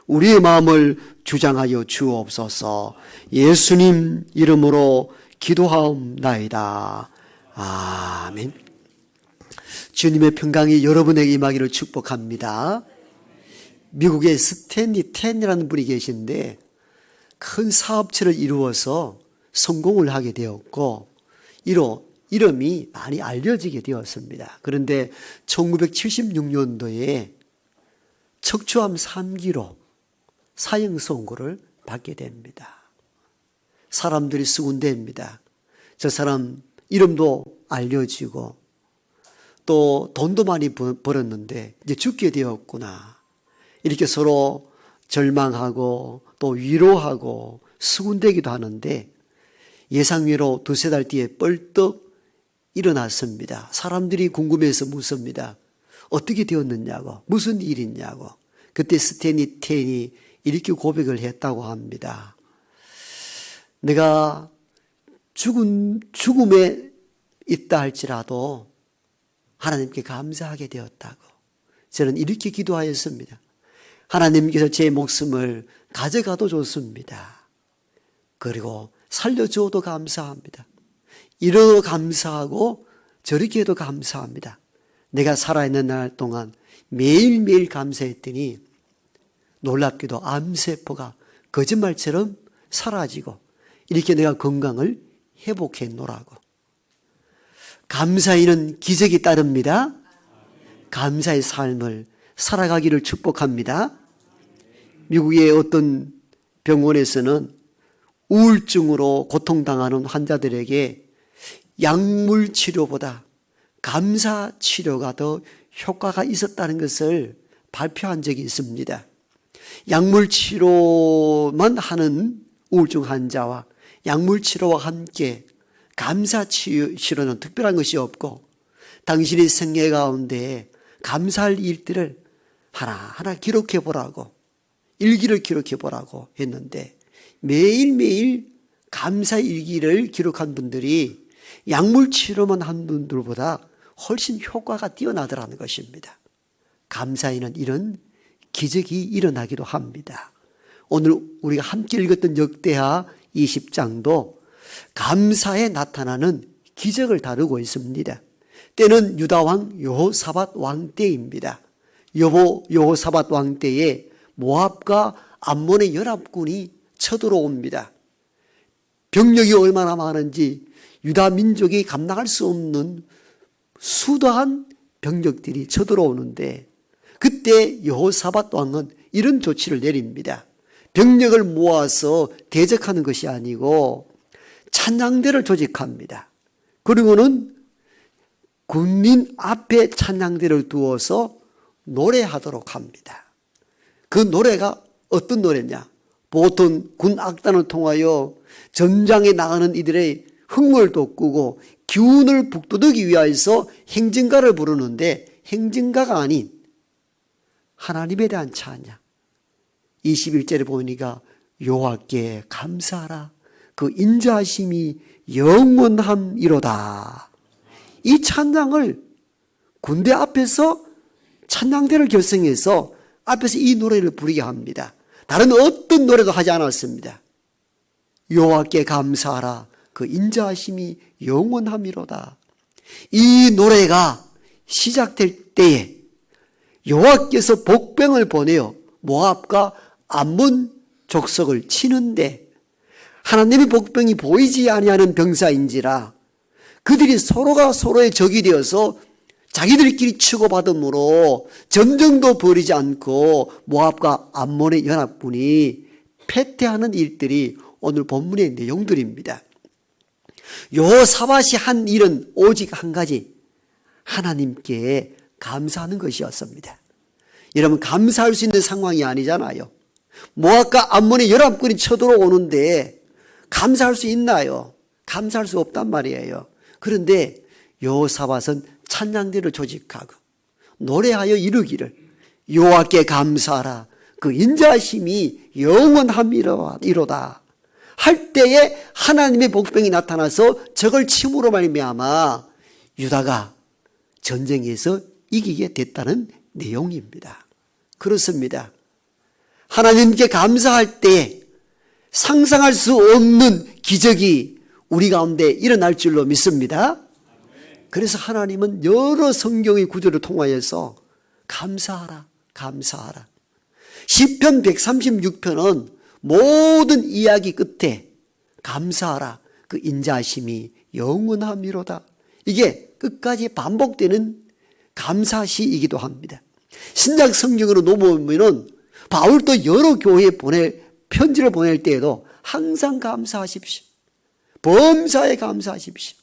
우리의 마음을 주장하여 주옵소서. 예수님 이름으로 기도하옵나이다. 아멘. 주님의 평강이 여러분에게 임하기를 축복합니다. 미국에 스탠리 텐이라는 분이 계신데 큰 사업체를 이루어서 성공을 하게 되었고 이름이 많이 알려지게 되었습니다. 그런데 1976년도에 척추암 3기로 사형 선고를 받게 됩니다. 사람들이 수군대입니다. 저 사람 이름도 알려지고 또 돈도 많이 벌었는데 이제 죽게 되었구나. 이렇게 서로 절망하고 또 위로하고 수군대기도 하는데 예상외로 두세 달 뒤에 뻘떡 일어났습니다. 사람들이 궁금해서 묻습니다. 어떻게 되었느냐고, 무슨 일이냐고. 그때 스탠리 텐이 이렇게 고백을 했다고 합니다. 내가 죽음에 있다 할지라도 하나님께 감사하게 되었다고. 저는 이렇게 기도하였습니다. 하나님께서 제 목숨을 가져가도 좋습니다. 그리고 살려주어도 감사합니다. 이러도 감사하고 저렇게 해도 감사합니다. 내가 살아있는 날 동안 매일매일 감사했더니 놀랍게도 암세포가 거짓말처럼 사라지고 이렇게 내가 건강을 회복했노라고. 감사에는 기적이 따릅니다. 감사의 삶을 살아가기를 축복합니다. 미국의 어떤 병원에서는 우울증으로 고통당하는 환자들에게 약물 치료보다 감사 치료가 더 효과가 있었다는 것을 발표한 적이 있습니다. 약물 치료만 하는 우울증 환자와 약물 치료와 함께 감사 치료는 특별한 것이 없고 당신의 생애 가운데 감사할 일들을 하나하나 기록해 보라고, 일기를 기록해 보라고 했는데 매일매일 감사 일기를 기록한 분들이 약물 치료만 한 분들보다 훨씬 효과가 뛰어나더라는 것입니다. 감사에는 이런 기적이 일어나기도 합니다. 오늘 우리가 함께 읽었던 역대하 20장도 감사에 나타나는 기적을 다루고 있습니다. 때는 유다왕 여호사밧 왕 때입니다. 여호사밧 왕 때에 모압과 암몬의 연합군이 쳐들어옵니다. 병력이 얼마나 많은지 유다 민족이 감당할 수 없는 수다한 병력들이 쳐들어오는데 그때 여호사밧 왕은 이런 조치를 내립니다. 병력을 모아서 대적하는 것이 아니고 찬양대를 조직합니다. 그리고는 군인 앞에 찬양대를 두어서 노래하도록 합니다. 그 노래가 어떤 노래냐? 보통 군 악단을 통하여 전장에 나가는 이들의 흥을 돋구고 기운을 북돋우기 위하여서 행진가를 부르는데 행진가가 아닌 하나님에 대한 찬양. 21절에 보니까 여호와께 감사하라. 그 인자하심이 영원함이로다. 이 찬양을 군대 앞에서 찬양대를 결성해서 앞에서 이 노래를 부르게 합니다. 다른 어떤 노래도 하지 않았습니다. 여호와께 감사하라. 그 인자하심이 영원함이로다. 이 노래가 시작될 때에 여호와께서 복병을 보내어 모압과 암몬 족속을 치는데 하나님의 복병이 보이지 아니하는 병사인지라 그들이 서로가 서로의 적이 되어서 자기들끼리 치고받음으로 전쟁도 벌이지 않고 모압과 암몬의 연합군이 패퇴하는 일들이 오늘 본문의 내용들입니다. 여호사밧이 한 일은 오직 한 가지, 하나님께 감사하는 것이었습니다. 여러분, 감사할 수 있는 상황이 아니잖아요. 모압과 암몬의 연합군이 쳐들어오는데 감사할 수 있나요? 감사할 수 없단 말이에요. 그런데 여호사밧은 찬양대를 조직하고 노래하여 이르기를 여호와께 감사하라. 그 인자하심이 영원함이로다. 할 때에 하나님의 복병이 나타나서 적을 침으로 말미암아 유다가 전쟁에서 이기게 됐다는 내용입니다. 그렇습니다. 하나님께 감사할 때 상상할 수 없는 기적이 우리 가운데 일어날 줄로 믿습니다. 그래서 하나님은 여러 성경의 구절을 통하여서 감사하라, 감사하라. 시편 136편은 모든 이야기 끝에 감사하라, 그 인자하심이 영원함이로다. 이게 끝까지 반복되는 감사시이기도 합니다. 신약 성경으로 넘어오면은 바울도 여러 교회에 편지를 보낼 때에도 항상 감사하십시오. 범사에 감사하십시오.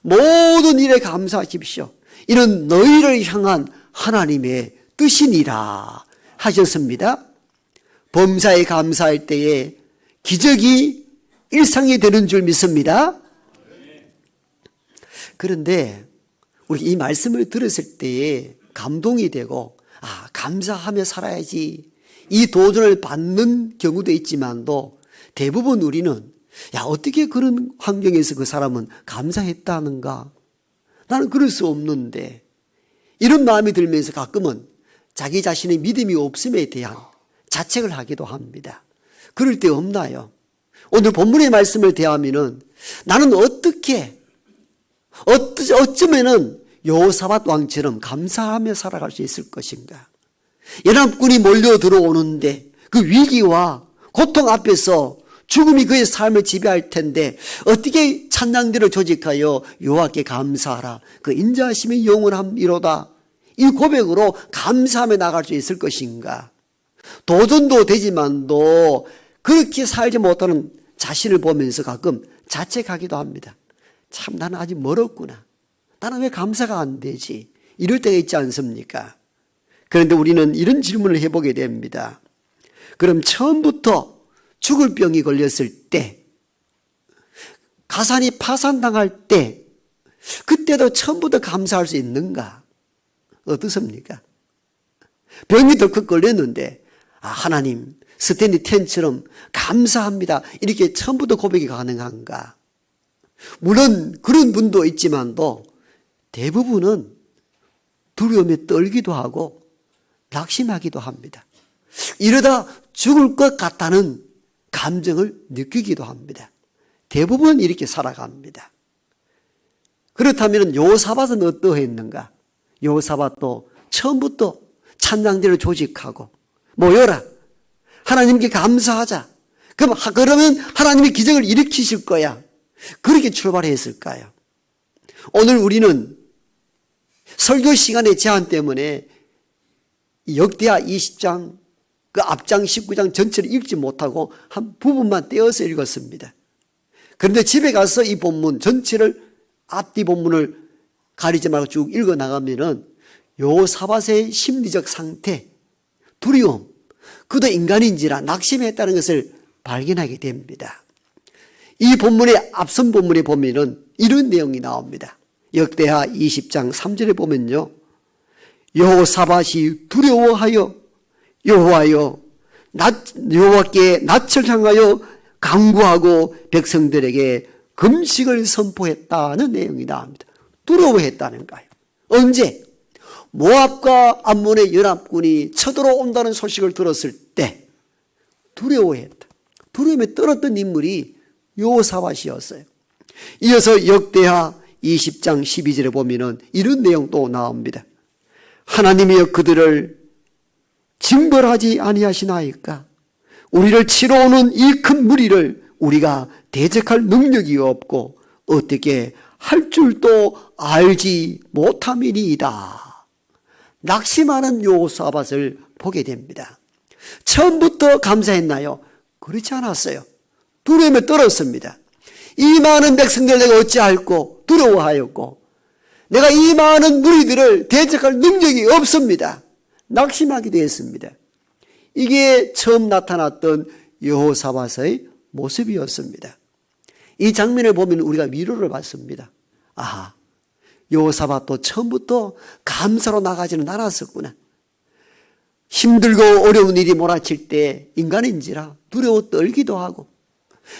모든 일에 감사하십시오. 이는 너희를 향한 하나님의 뜻이니라 하셨습니다. 범사에 감사할 때에 기적이 일상이 되는 줄 믿습니다. 그런데 우리 이 말씀을 들었을 때에 감동이 되고 감사하며 살아야지, 이 도전을 받는 경우도 있지만도 대부분 우리는 어떻게 그런 환경에서 그 사람은 감사했다는가? 나는 그럴 수 없는데, 이런 마음이 들면서 가끔은 자기 자신의 믿음이 없음에 대한 자책을 하기도 합니다. 그럴 때 없나요? 오늘 본문의 말씀을 대하면은 나는 어쩌면은 여호사밧 왕처럼 감사하며 살아갈 수 있을 것인가? 연합군이 몰려 들어오는데 그 위기와 고통 앞에서 죽음이 그의 삶을 지배할 텐데 어떻게 찬양들을 조직하여 여호와께 감사하라, 그 인자하심이 영원함이로다, 이 고백으로 감사하며 나갈 수 있을 것인가? 도전도 되지만도 그렇게 살지 못하는 자신을 보면서 가끔 자책하기도 합니다. 참 나는 아직 멀었구나. 나는 왜 감사가 안 되지? 이럴 때가 있지 않습니까? 그런데 우리는 이런 질문을 해보게 됩니다. 그럼 처음부터 죽을 병이 걸렸을 때, 가산이 파산당할 때, 그때도 처음부터 감사할 수 있는가? 어떻습니까? 병이 덜컥 걸렸는데 하나님, 스탠리 텐처럼 감사합니다, 이렇게 처음부터 고백이 가능한가? 물론 그런 분도 있지만도 대부분은 두려움에 떨기도 하고 낙심하기도 합니다. 이러다 죽을 것 같다는 감정을 느끼기도 합니다. 대부분 이렇게 살아갑니다. 그렇다면 여호사밧은 어떠했는가? 여호사밧도 처음부터 찬양대를 조직하고 모여라, 하나님께 감사하자, 그러면 하나님이 기적을 일으키실 거야, 그렇게 출발했을까요? 오늘 우리는 설교 시간의 제한 때문에 역대하 20장 그 앞장 19장 전체를 읽지 못하고 한 부분만 떼어서 읽었습니다. 그런데 집에 가서 이 본문 전체를, 앞뒤 본문을 가리지 말고 쭉 읽어 나가면은 여호사밧의 심리적 상태, 두려움, 그도 인간인지라 낙심했다는 것을 발견하게 됩니다. 이 본문의 앞선 본문에 보면은 이런 내용이 나옵니다. 역대하 20장 3절에 보면요, 여호사밧이 두려워하여 여호와께 낯을 향하여 간구하고 백성들에게 금식을 선포했다는 내용이 나옵니다. 두려워했다는 거예요. 언제? 모압과 암몬의 연합군이 쳐들어온다는 소식을 들었을 때 두려워했다. 두려움에 떨었던 인물이 여호사밧이었어요. 이어서 역대하 20장 12절에 보면은 이런 내용도 나옵니다. 하나님이여 그들을 징벌하지 아니하시나이까? 우리를 치러 오는 이 큰 무리를 우리가 대적할 능력이 없고 어떻게 할 줄도 알지 못함이니이다. 낙심하는 여호사밧을 보게 됩니다. 처음부터 감사했나요? 그렇지 않았어요. 두려움에 떨었습니다. 이 많은 백성들 내가 어찌할꼬 두려워하였고 내가 이 많은 무리들을 대적할 능력이 없습니다. 낙심하기도 했습니다. 이게 처음 나타났던 여호사밧의 모습이었습니다. 이 장면을 보면 우리가 위로를 받습니다. 아하, 여호사밧도 처음부터 감사로 나가지는 않았었구나. 힘들고 어려운 일이 몰아칠 때 인간인지라 두려워 떨기도 하고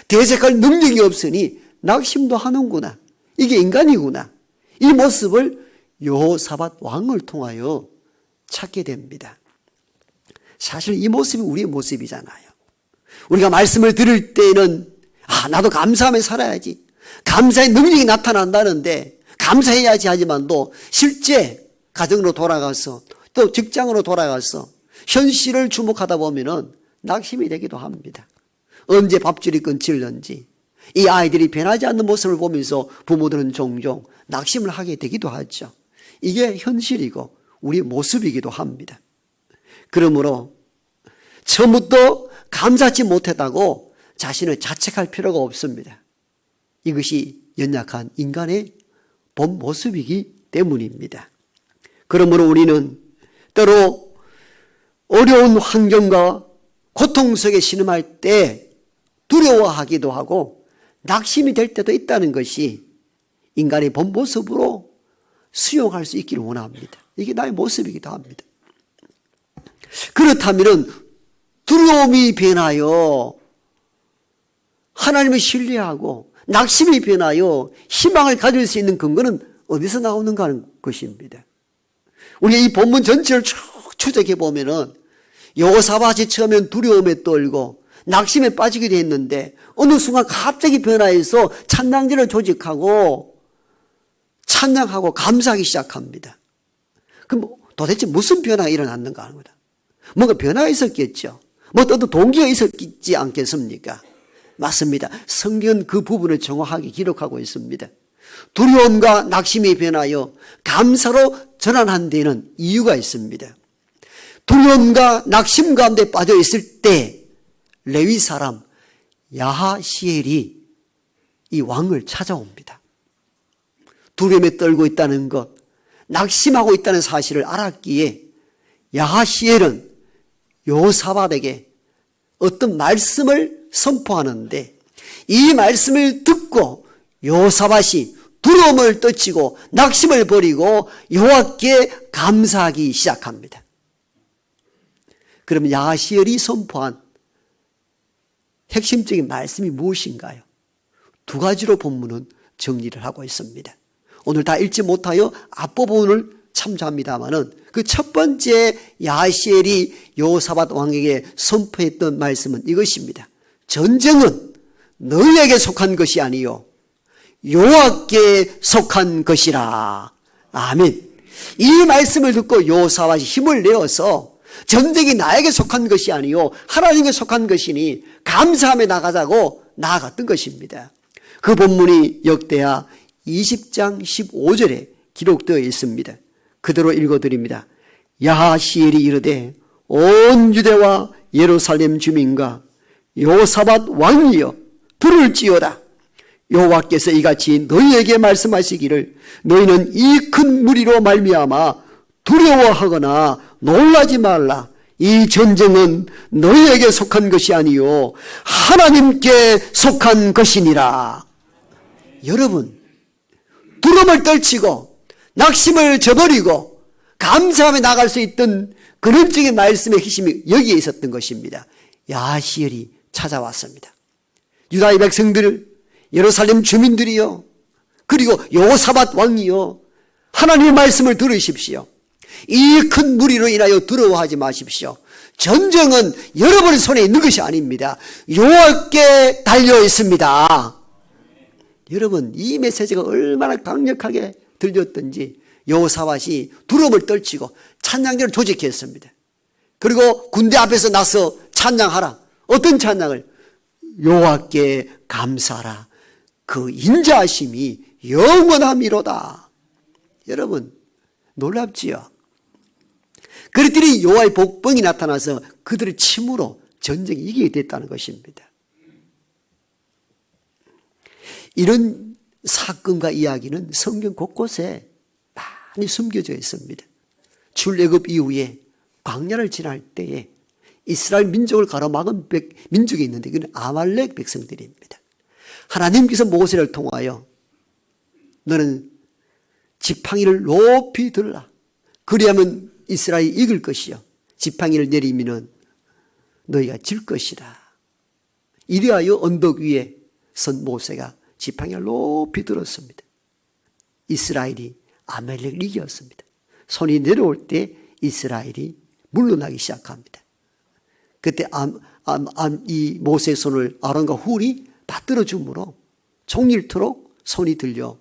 대적할 능력이 없으니 낙심도 하는구나. 이게 인간이구나. 이 모습을 여호사밧 왕을 통하여 찾게 됩니다. 사실 이 모습이 우리의 모습이잖아요. 우리가 말씀을 들을 때는 나도 감사하며 살아야지. 감사의 능력이 나타난다는데 감사해야지 하지만도 실제 가정으로 돌아가서 또 직장으로 돌아가서 현실을 주목하다 보면은 낙심이 되기도 합니다. 언제 밥줄이 끊질는지 이 아이들이 변하지 않는 모습을 보면서 부모들은 종종 낙심을 하게 되기도 하죠. 이게 현실이고 우리의 모습이기도 합니다. 그러므로 처음부터 감사하지 못했다고 자신을 자책할 필요가 없습니다. 이것이 연약한 인간의 본 모습이기 때문입니다. 그러므로 우리는 때로 어려운 환경과 고통 속에 신음할 때 두려워하기도 하고 낙심이 될 때도 있다는 것이 인간의 본 모습으로 수용할 수 있기를 원합니다. 이게 나의 모습이기도 합니다. 그렇다면 두려움이 변하여 하나님을 신뢰하고 낙심이 변하여 희망을 가질 수 있는 근거는 어디서 나오는가 하는 것입니다. 우리가 이 본문 전체를 쭉 추적해 보면은 여호사밧이 처음엔 두려움에 떨고 낙심에 빠지게 됐는데 어느 순간 갑자기 변화해서 찬양제를 조직하고 찬양하고 감사하기 시작합니다. 그럼 도대체 무슨 변화가 일어났는가 하는 거다. 뭔가 변화가 있었겠죠. 뭐 또 동기가 있었지 않겠습니까? 맞습니다. 성경은 그 부분을 정확하게 기록하고 있습니다. 두려움과 낙심이 변하여 감사로 전환한 데는 이유가 있습니다. 두려움과 낙심 가운데 빠져 있을 때 레위 사람 야하시엘이 이 왕을 찾아옵니다. 두려움에 떨고 있다는 것, 낙심하고 있다는 사실을 알았기에 야하시엘은 여호사밧에게 어떤 말씀을 선포하는데 이 말씀을 듣고 여호사밧이 두려움을 떨치고 낙심을 버리고 여호와께 감사하기 시작합니다. 그러면 야하시엘이 선포한 핵심적인 말씀이 무엇인가요? 두 가지로 본문은 정리를 하고 있습니다. 오늘 다 읽지 못하여 앞부분을 참조합니다마는 그 첫 번째 야하시엘이 여호사밧 왕에게 선포했던 말씀은 이것입니다. 전쟁은 너희에게 속한 것이 아니요 여호와께 속한 것이라. 아멘. 이 말씀을 듣고 여호사밧이 힘을 내어서 전쟁이 나에게 속한 것이 아니요 하나님께 속한 것이니 감사하며 나가자고 나아갔던 것입니다. 그 본문이 역대하 20장 15절에 기록되어 있습니다. 그대로 읽어드립니다. 야하시엘이 이르되 온 유대와 예루살렘 주민과 여호사밧 왕이여 들을지어다. 여호와께서 이같이 너희에게 말씀하시기를 너희는 이 큰 무리로 말미암아 두려워하거나 놀라지 말라. 이 전쟁은 너희에게 속한 것이 아니요 하나님께 속한 것이니라. 여러분, 두려움을 떨치고 낙심을 저버리고 감사하며 나갈 수 있던 근원적인 말씀의 핵심이 여기에 있었던 것입니다. 야하시엘이 찾아왔습니다. 유다의 백성들, 예루살렘 주민들이요, 그리고 여호사밧 왕이요, 하나님의 말씀을 들으십시오. 이 큰 무리로 인하여 두려워하지 마십시오. 전쟁은 여러분의 손에 있는 것이 아닙니다. 여호와께 달려 있습니다. 여러분, 이 메시지가 얼마나 강력하게 들렸던지 여호사밧이 두려움을 떨치고 찬양제를 조직했습니다. 그리고 군대 앞에서 나서 찬양하라. 어떤 찬양을? 여호와께 감사하라. 그 인자하심이 영원함이로다. 여러분, 놀랍지요? 그랬더니 여호와의 복병이 나타나서 그들의 침으로 전쟁이 이기게 됐다는 것입니다. 이런 사건과 이야기는 성경 곳곳에 많이 숨겨져 있습니다. 출애굽 이후에 광야를 지날 때에 이스라엘 민족을 가로막은 민족이 있는데 그는 아말렉 백성들입니다. 하나님께서 모세를 통하여 너는 지팡이를 높이 들라. 그리하면 이스라엘이 이길 것이요 지팡이를 내리면 너희가 질 것이다. 이리하여 언덕 위에 선 모세가 지팡이를 높이 들었습니다. 이스라엘이 아말렉을 이겼습니다. 손이 내려올 때 이스라엘이 물러나기 시작합니다. 그때 이 모세의 손을 아론과 훌이 받들어 주므로 종일토록 손이 들려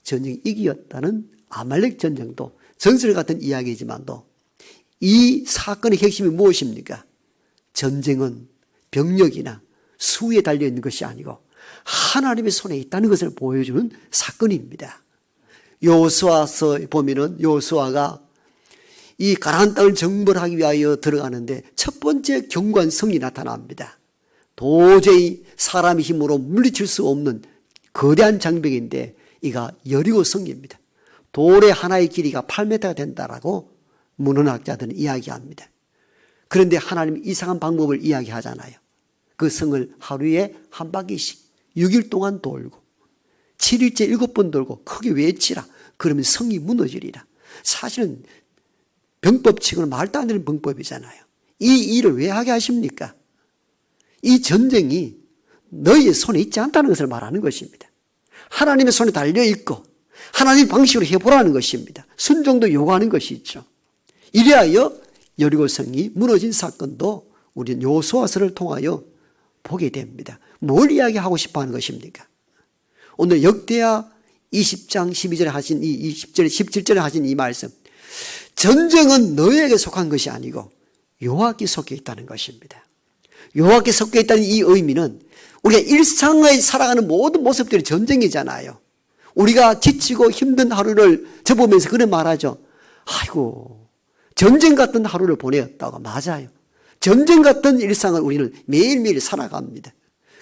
전쟁이 이겼다는 아말렉 전쟁도 전설 같은 이야기지만도 이 사건의 핵심이 무엇입니까? 전쟁은 병력이나 수에 달려있는 것이 아니고 하나님의 손에 있다는 것을 보여주는 사건입니다. 여호수아서 보면은 여호수아가 이 가나안 땅을 정벌하기 위하여 들어가는데 첫 번째 경관성이 나타납니다. 도저히 사람의 힘으로 물리칠 수 없는 거대한 장벽인데 이가 여리고 성입니다. 돌의 하나의 길이가 8m가 된다라고 문헌학자들은 이야기합니다. 그런데 하나님이 이상한 방법을 이야기하잖아요. 그 성을 하루에 한 바퀴씩 6일 동안 돌고 7일째 7번 돌고 크게 외치라. 그러면 성이 무너지리라. 사실은 병법칙은 말도 안 되는 병법이잖아요. 이 일을 왜 하게 하십니까? 이 전쟁이 너희의 손에 있지 않다는 것을 말하는 것입니다. 하나님의 손에 달려있고 하나님 방식으로 해보라는 것입니다. 순종도 요구하는 것이죠. 이래하여 여리고성이 무너진 사건도 우리는 여호수아서를 통하여 보게 됩니다. 뭘 이야기하고 싶어 하는 것입니까? 오늘 역대하 20장 12절에 하신 이 20절에 17절에 하신 이 말씀, 전쟁은 너희에게 속한 것이 아니고 여호와께 속해 있다는 것입니다. 여호와께 속해 있다는 이 의미는 우리가 일상에 살아가는 모든 모습들이 전쟁이잖아요. 우리가 지치고 힘든 하루를 접으면서 그런 말하죠. 아이고, 전쟁 같은 하루를 보냈다고. 맞아요. 전쟁 같은 일상을 우리는 매일매일 살아갑니다.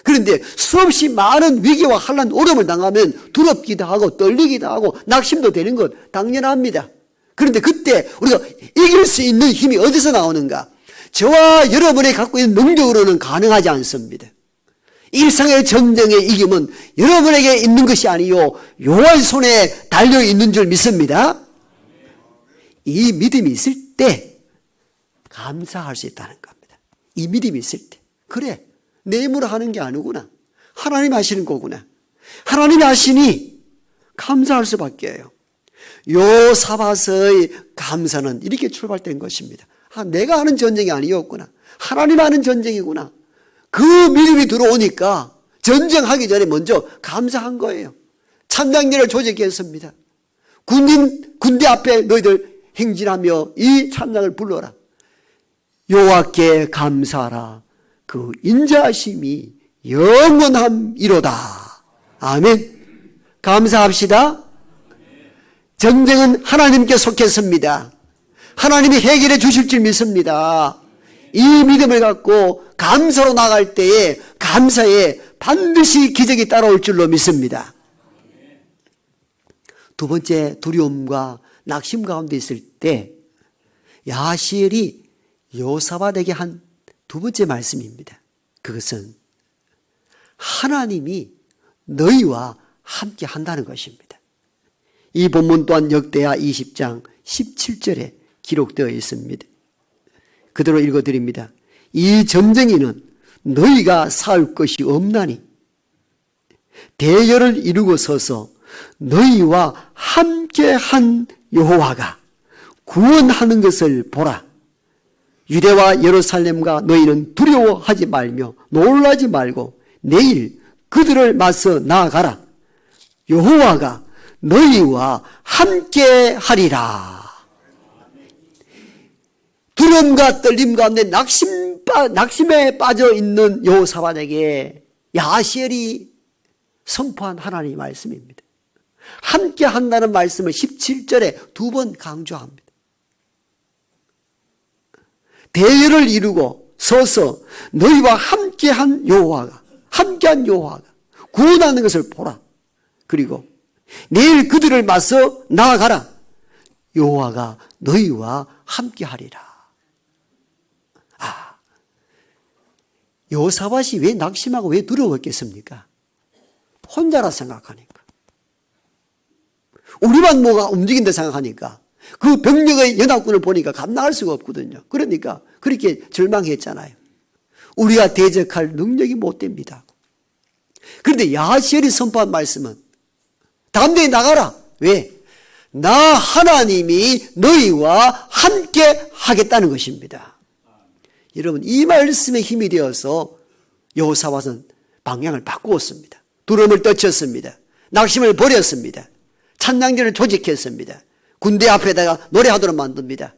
그런데 수없이 많은 위기와 환난, 어려움을 당하면 두렵기도 하고 떨리기도 하고 낙심도 되는 것 당연합니다. 그런데 그때 우리가 이길 수 있는 힘이 어디서 나오는가? 저와 여러분이 갖고 있는 능력으로는 가능하지 않습니다. 일상의 전쟁의 이김은 여러분에게 있는 것이 아니요 여호와의 손에 달려있는 줄 믿습니다. 이 믿음이 있을 때 감사할 수 있다는 겁니다. 이 믿음이 있을 때, 그래, 내 힘으로 하는 게 아니구나, 하나님 하시는 거구나, 하나님이 하시니 감사할 수밖에 해요. 요사밧의 감사는 이렇게 출발된 것입니다. 내가 하는 전쟁이 아니었구나, 하나님 하는 전쟁이구나. 그 믿음이 들어오니까 전쟁하기 전에 먼저 감사한 거예요. 찬양대를 조직했습니다. 군대 앞에 너희들 행진하며 이 찬양을 불러라. 여호와께 감사하라. 그 인자하심이 영원함이로다. 아멘. 감사합시다. 전쟁은 하나님께 속했습니다. 하나님이 해결해 주실 줄 믿습니다. 이 믿음을 갖고 감사로 나갈 때에 감사에 반드시 기적이 따라올 줄로 믿습니다. 두 번째, 두려움과 낙심 가운데 있을 때 야시엘이 여호사밧에게 한 두 번째 말씀입니다. 그것은 하나님이 너희와 함께 한다는 것입니다. 이 본문 또한 역대하 20장 17절에 기록되어 있습니다. 그대로 읽어드립니다. 이 전쟁에는 너희가 싸울 것이 없나니 대열을 이루고 서서 너희와 함께한 여호와가 구원하는 것을 보라. 유대와 예루살렘과 너희는 두려워하지 말며 놀라지 말고 내일 그들을 맞서 나아가라. 여호와가 너희와 함께하리라. 두려움과 떨림 가운데 낙심에 빠져 있는 여호사밧에게 야시엘이 선포한 하나님의 말씀입니다. 함께 한다는 말씀을 17절에 두 번 강조합니다. 대열을 이루고 서서 너희와 함께한 여호와가 구원하는 것을 보라. 그리고 내일 그들을 맞서 나아가라. 여호와가 너희와 함께하리라. 여호사밧이 왜 낙심하고 왜 두려웠겠습니까? 혼자라 생각하니까. 우리만 뭐가 움직인다 생각하니까. 그 병력의 연합군을 보니까 감당할 수가 없거든요. 그러니까 그렇게 절망했잖아요. 우리가 대적할 능력이 못 됩니다. 그런데 야시엘이 선포한 말씀은 담대히 나가라. 왜? 나 하나님이 너희와 함께 하겠다는 것입니다. 여러분, 이 말씀에 힘이 되어서 여호사밧은 방향을 바꾸었습니다. 두려움을 떨쳤습니다. 낙심을 버렸습니다. 찬양전을 조직했습니다. 군대 앞에다가 노래하도록 만듭니다.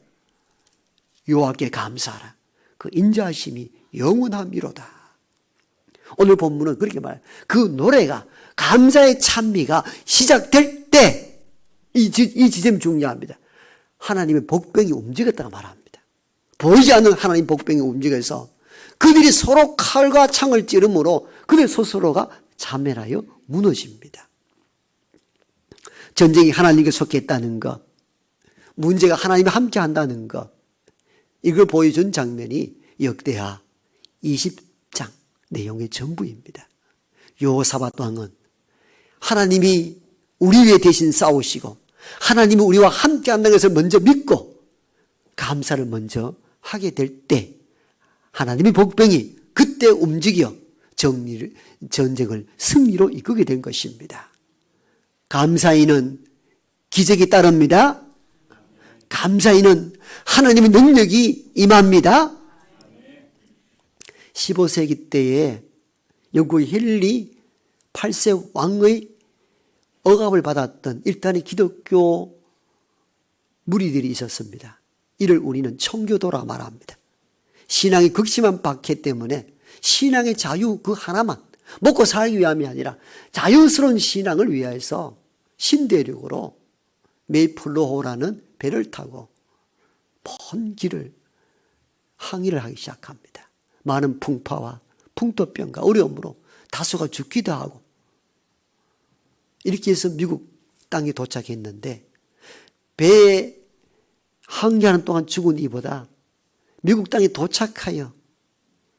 여호와께 감사하라. 그 인자하심이 영원함이로다. 오늘 본문은 그렇게 말해요. 그 노래가, 감사의 찬미가 시작될 때, 이 지점이 중요합니다. 하나님의 복병이 움직였다고 말합니다. 보이지 않는 하나님 복병이 움직여서 그들이 서로 칼과 창을 찌르므로 그들 스스로가 자멸하여 무너집니다. 전쟁이 하나님께 속했다는 것, 문제가 하나님과 함께 한다는 것, 이걸 보여준 장면이 역대하 20장 내용의 전부입니다. 여호사밧 왕은 하나님이 우리 위해 대신 싸우시고 하나님이 우리와 함께 한다는 것을 먼저 믿고 감사를 먼저 하게 될 때 하나님의 복병이 그때 움직여 전쟁을 승리로 이끌게 된 것입니다. 감사인은 기적이 따릅니다. 감사인은 하나님의 능력이 임합니다. 15세기 때에 영국의 헨리 8세 왕의 억압을 받았던 일단의 기독교 무리들이 있었습니다. 이를 우리는 청교도라 말합니다. 신앙의 극심한 박해 때문에 신앙의 자유 그 하나만 먹고 살기 위함이 아니라 자유스러운 신앙을 위해서 신대륙으로 메이플로호라는 배를 타고 먼 길을 항해를 하기 시작합니다. 많은 풍파와 풍토병과 어려움으로 다수가 죽기도 하고 이렇게 해서 미국 땅에 도착했는데 배에 항해하는 동안 죽은 이보다 미국 땅에 도착하여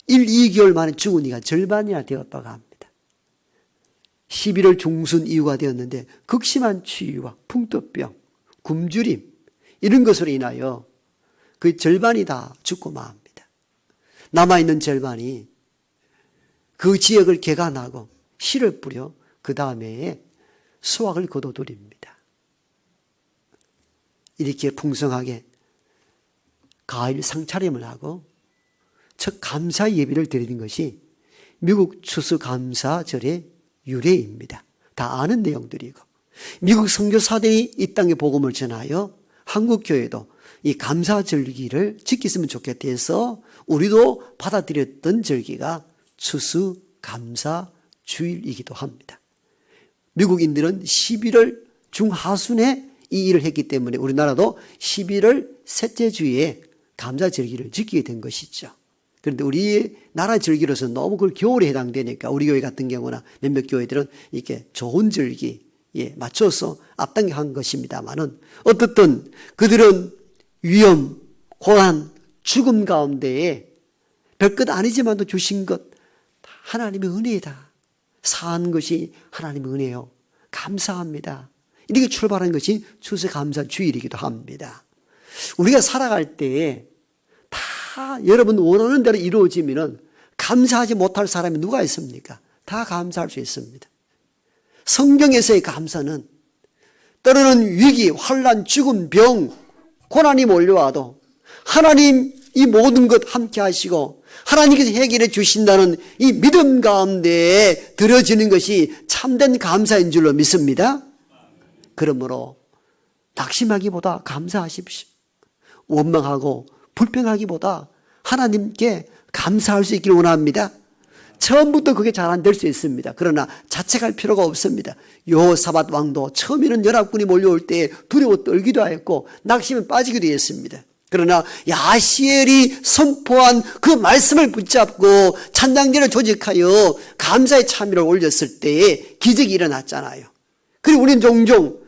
1, 2개월 만에 죽은 이가 절반이나 되었다고 합니다. 11월 중순 이후가 되었는데 극심한 추위와 풍토병, 굶주림 이런 것으로 인하여 그 절반이 다 죽고 맙니다. 남아있는 절반이 그 지역을 개간하고 씨를 뿌려 그 다음에 수확을 거둬들입니다. 이렇게 풍성하게 가을 상차림을 하고 첫 감사 예배를 드리는 것이 미국 추수감사절의 유래입니다. 다 아는 내용들이고 미국 선교사들이 이 땅에 복음을 전하여 한국교회도 이 감사절기를 지켰으면 좋겠다 해서 우리도 받아들였던 절기가 추수감사주일이기도 합니다. 미국인들은 11월 중하순에 이 일을 했기 때문에 우리나라도 11월 셋째 주에 감사절기를 지키게 된 것이죠. 그런데 우리나라 절기로서 너무 그걸 겨울에 해당되니까 우리 교회 같은 경우나 몇몇 교회들은 이렇게 좋은 절기에 맞춰서 앞당겨 한 것입니다만은 어떻든 그들은 위험, 고난, 죽음 가운데에 별것 아니지만도 주신 것 하나님의 은혜이다. 사는 것이 하나님의 은혜요. 감사합니다. 이렇게 출발한 것이 추수감사주일이기도 합니다. 우리가 살아갈 때에 다 여러분 원하는 대로 이루어지면 감사하지 못할 사람이 누가 있습니까? 다 감사할 수 있습니다. 성경에서의 감사는 때로는 위기, 환난, 죽음, 병, 고난이 몰려와도 하나님 이 모든 것 함께 하시고 하나님께서 해결해 주신다는 이 믿음 가운데 들어지는 것이 참된 감사인 줄로 믿습니다. 그러므로 낙심하기보다 감사하십시오. 원망하고 불평하기보다 하나님께 감사할 수 있기를 원합니다. 처음부터 그게 잘 안 될 수 있습니다. 그러나 자책할 필요가 없습니다. 여호사밧 왕도 처음에는 연합군이 몰려올 때 두려워 떨기도 하였고 낙심에 빠지기도 했습니다. 그러나 야시엘이 선포한 그 말씀을 붙잡고 찬양제를 조직하여 감사의 참여를 올렸을 때에 기적이 일어났잖아요. 그리고 우리는 종종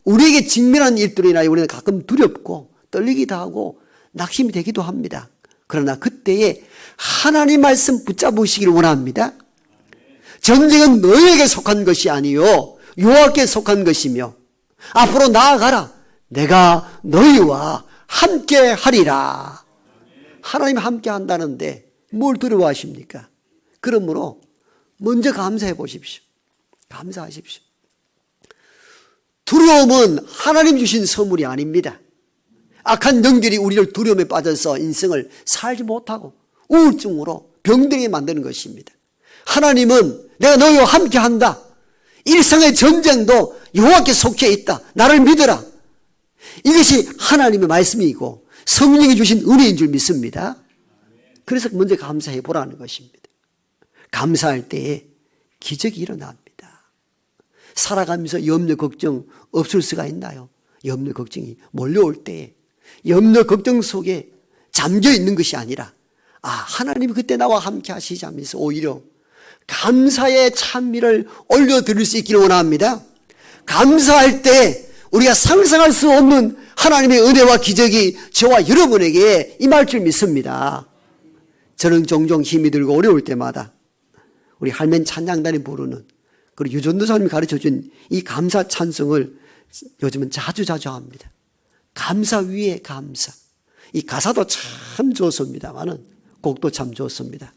우리에게 직면한 일들로 인하여 우리는 가끔 두렵고 떨리기도 하고 낙심이 되기도 합니다. 그러나 그때에 하나님 말씀 붙잡으시기를 원합니다. 전쟁은 너희에게 속한 것이 아니요 여호와께 속한 것이며 앞으로 나아가라. 내가 너희와 함께 하리라. 하나님 함께 한다는데 뭘 두려워하십니까? 그러므로 먼저 감사해 보십시오. 감사하십시오. 두려움은 하나님 주신 선물이 아닙니다. 악한 영들이 우리를 두려움에 빠져서 인생을 살지 못하고 우울증으로 병들게 만드는 것입니다. 하나님은 내가 너희와 함께 한다. 일상의 전쟁도 여호와께 속해 있다. 나를 믿어라. 이것이 하나님의 말씀이고 성령이 주신 은혜인 줄 믿습니다. 그래서 먼저 감사해 보라는 것입니다. 감사할 때에 기적이 일어납니다. 살아가면서 염려 걱정 없을 수가 있나요? 염려 걱정이 몰려올 때에 염려 걱정 속에 잠겨 있는 것이 아니라 하나님이 그때 나와 함께 하시자면서 오히려 감사의 찬미를 올려드릴 수 있기를 원합니다. 감사할 때 우리가 상상할 수 없는 하나님의 은혜와 기적이 저와 여러분에게 임할 줄 믿습니다. 저는 종종 힘이 들고 어려울 때마다 우리 할매 찬양단이 부르는 그리고 유전도 사님이 가르쳐준 이 감사 찬송을 요즘은 자주 합니다. 감사 위에 감사. 이 가사도 참 좋습니다만은 곡도 참 좋습니다.